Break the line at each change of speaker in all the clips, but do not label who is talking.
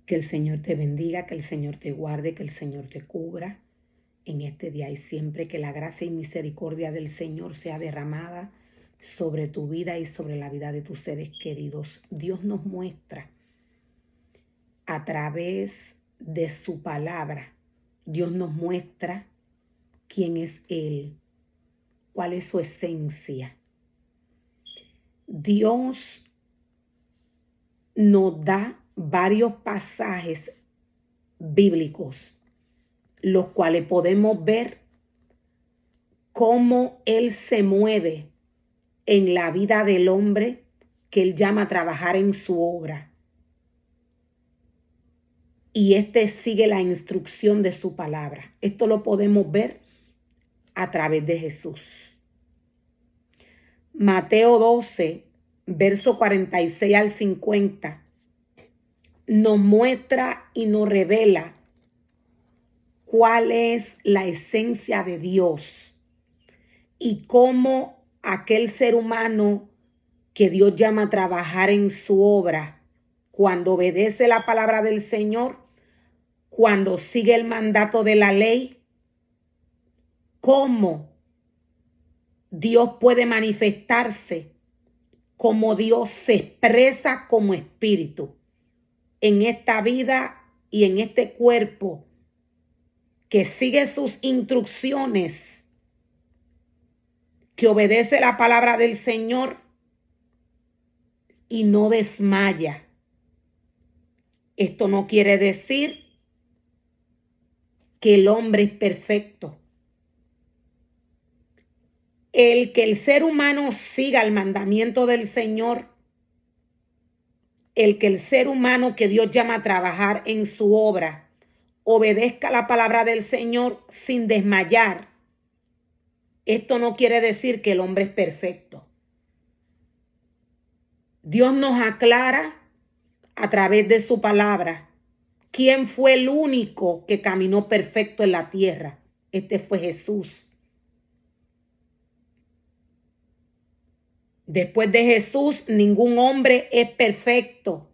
Que el Señor te bendiga, que el Señor te guarde, que el Señor te cubra en este día y siempre. Que la gracia y misericordia del Señor sea derramada sobre tu vida y sobre la vida de tus seres queridos. Dios nos muestra a través de su palabra, Dios nos muestra quién es Él, cuál es su esencia. Dios nos da varios pasajes bíblicos, los cuales podemos ver cómo Él se mueve en la vida del hombre que Él llama a trabajar en su obra. Y sigue la instrucción de su palabra. Esto lo podemos ver a través de Jesús. Mateo 12, verso 46 al 50, nos muestra y nos revela cuál es la esencia de Dios y cómo aquel ser humano que Dios llama a trabajar en su obra, cuando obedece la palabra del Señor, cuando sigue el mandato de la ley, cómo Dios puede manifestarse, cómo Dios se expresa como espíritu en esta vida y en este cuerpo que sigue sus instrucciones, que obedece la palabra del Señor y no desmaya. Esto no quiere decir que el hombre es perfecto. El que el ser humano siga el mandamiento del Señor, el que el ser humano que Dios llama a trabajar en su obra, obedezca la palabra del Señor sin desmayar. Esto no quiere decir que el hombre es perfecto. Dios nos aclara a través de su palabra quién fue el único que caminó perfecto en la tierra. Este fue Jesús. Después de Jesús, ningún hombre es perfecto,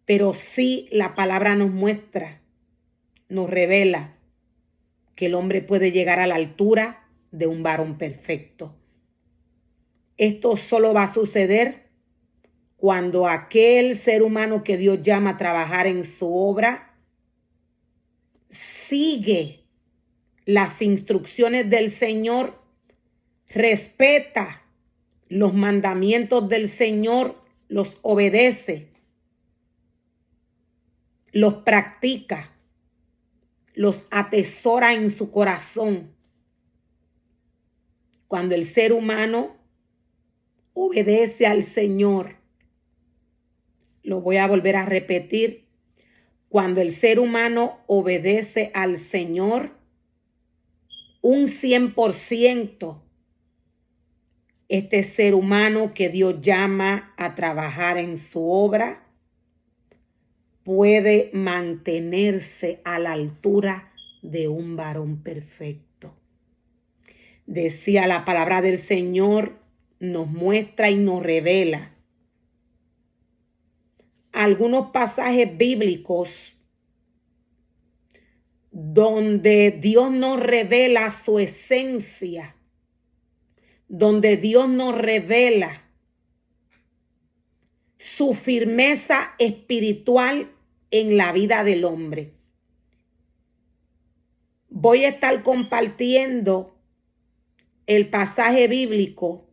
pero sí la palabra nos muestra, nos revela que el hombre puede llegar a la altura de un varón perfecto. Esto solo va a suceder cuando aquel ser humano que Dios llama a trabajar en su obra sigue las instrucciones del Señor, respeta los mandamientos del Señor, los obedece, los practica, los atesora en su corazón. Cuando el ser humano obedece al Señor, lo voy a volver a repetir, cuando el ser humano obedece al Señor un 100%, este ser humano que Dios llama a trabajar en su obra puede mantenerse a la altura de un varón perfecto. Decía la palabra del Señor, nos muestra y nos revela algunos pasajes bíblicos donde Dios nos revela su esencia, donde Dios nos revela su firmeza espiritual en la vida del hombre. Voy a estar compartiendo el pasaje bíblico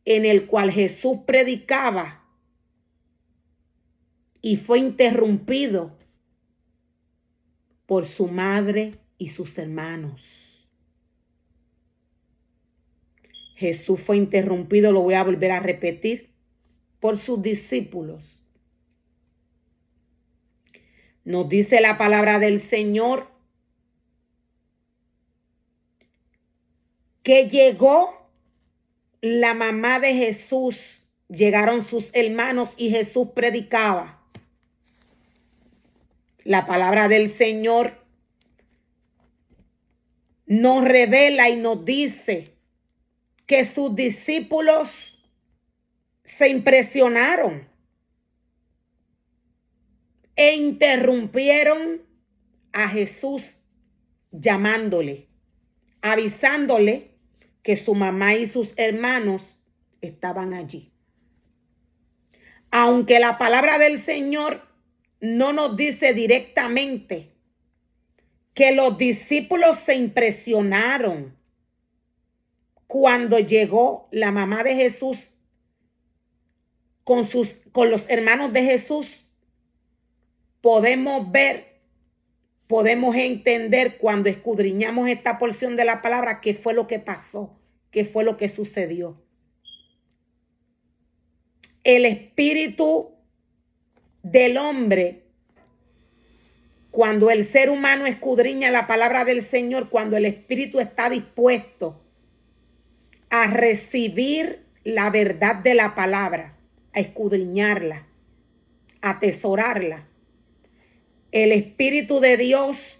en el cual Jesús predicaba y fue interrumpido por su madre y sus hermanos. Jesús fue interrumpido, lo voy a volver a repetir, por sus discípulos. Nos dice la palabra del Señor que llegó la mamá de Jesús, llegaron sus hermanos y Jesús predicaba. La palabra del Señor nos revela y nos dice que sus discípulos se impresionaron. e interrumpieron a Jesús llamándole, avisándole que su mamá y sus hermanos estaban allí. Aunque la palabra del Señor no nos dice directamente que los discípulos se impresionaron cuando llegó la mamá de Jesús con los hermanos de Jesús, podemos ver, podemos entender cuando escudriñamos esta porción de la palabra qué fue lo que pasó, qué fue lo que sucedió. El espíritu del hombre, cuando el ser humano escudriña la palabra del Señor, cuando el espíritu está dispuesto a recibir la verdad de la palabra, a escudriñarla, a atesorarla, el Espíritu de Dios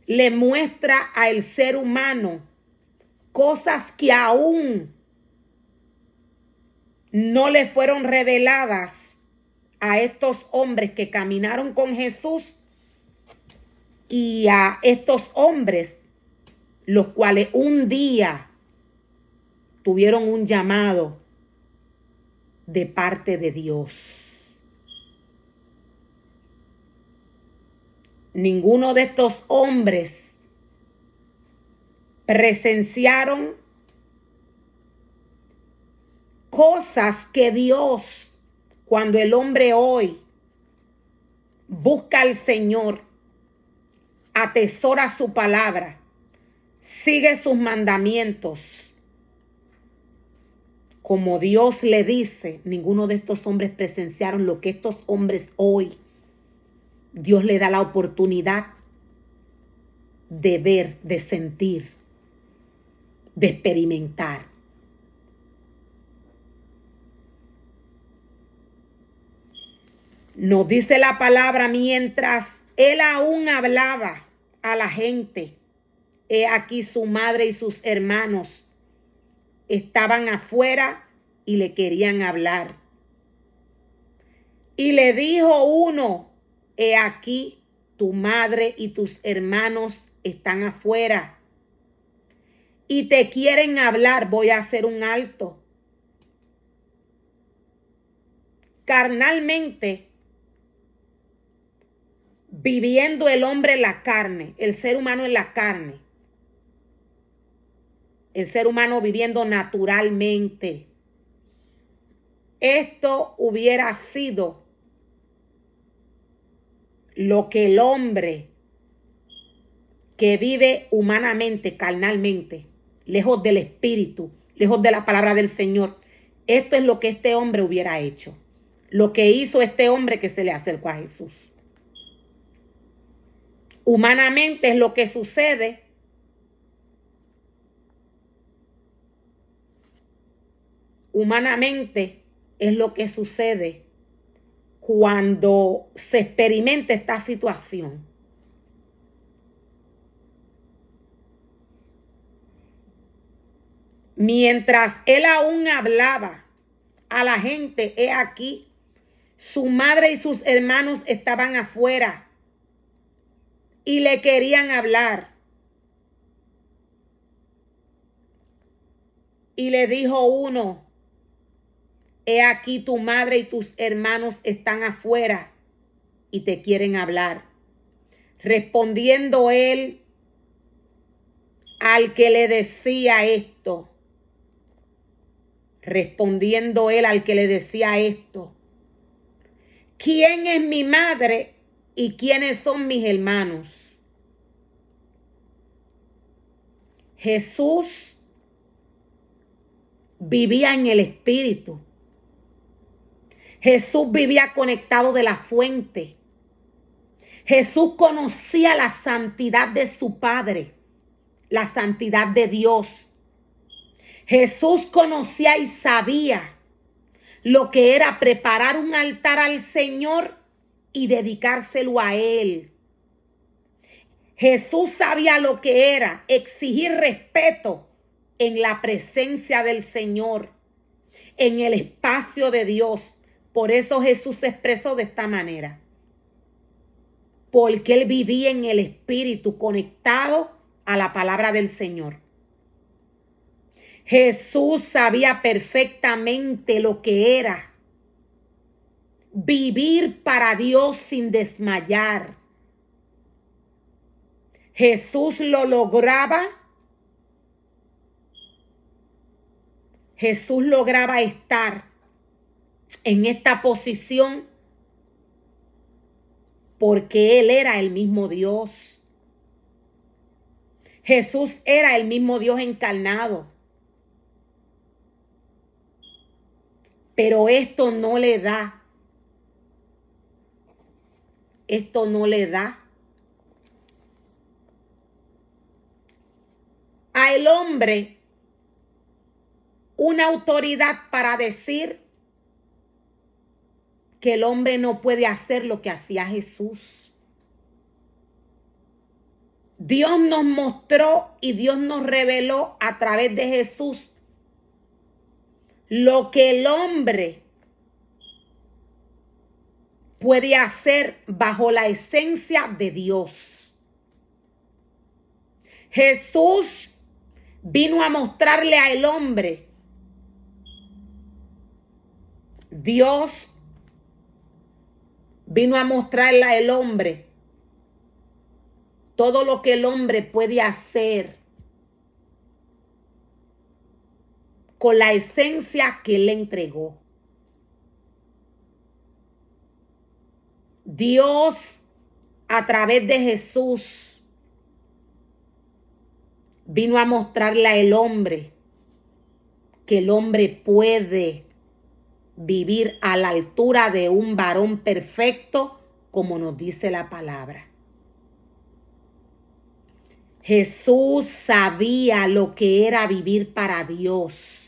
le muestra al ser humano cosas que aún no le fueron reveladas a estos hombres que caminaron con Jesús y a estos hombres, los cuales un día tuvieron un llamado de parte de Dios. Ninguno de estos hombres presenciaron cosas que Dios, cuando el hombre hoy busca al Señor, atesora su palabra, sigue sus mandamientos, como Dios le dice, ninguno de estos hombres presenciaron lo que estos hombres hoy, Dios le da la oportunidad de ver, de sentir, de experimentar. Nos dice la palabra, mientras él aún hablaba a la gente, he aquí su madre y sus hermanos estaban afuera y le querían hablar. Y le dijo uno, he aquí tu madre y tus hermanos están afuera y te quieren hablar. Voy a hacer un alto. Carnalmente, viviendo el hombre en la carne, el ser humano en la carne, el ser humano viviendo naturalmente, esto hubiera sido lo que el hombre que vive humanamente, carnalmente, lejos del espíritu, lejos de la palabra del Señor, esto es lo que este hombre hubiera hecho. Lo que hizo este hombre que se le acercó a Jesús. Humanamente es lo que sucede humanamente es lo que sucede cuando se experimenta esta situación. Mientras él aún hablaba a la gente, he aquí, su madre y sus hermanos estaban afuera y le querían hablar. Y le dijo uno, he aquí tu madre y tus hermanos están afuera y te quieren hablar. Respondiendo él al que le decía esto, ¿quién es mi madre y quiénes son mis hermanos? Jesús vivía en el espíritu. Jesús vivía conectado de la fuente. Jesús conocía la santidad de su Padre, la santidad de Dios. Jesús conocía y sabía lo que era preparar un altar al Señor y dedicárselo a Él. Jesús sabía lo que era exigir respeto en la presencia del Señor, en el espacio de Dios, Por eso Jesús se expresó de esta manera. Porque él vivía en el Espíritu, conectado a la palabra del Señor. Jesús sabía perfectamente lo que era vivir para Dios sin desmayar. Jesús lo lograba. Jesús lograba estar en esta posición porque Él era el mismo Dios. Jesús era el mismo Dios encarnado. Pero esto no le da al hombre una autoridad para decir que el hombre no puede hacer lo que hacía Jesús. Dios nos mostró y Dios nos reveló a través de Jesús lo que el hombre puede hacer bajo la esencia de Dios. Jesús vino a mostrarle al hombre, Dios vino a mostrarle al hombre todo lo que el hombre puede hacer con la esencia que Él le entregó. Dios, a través de Jesús, vino a mostrarle al hombre que el hombre puede vivir a la altura de un varón perfecto, como nos dice la palabra. Jesús sabía lo que era vivir para Dios.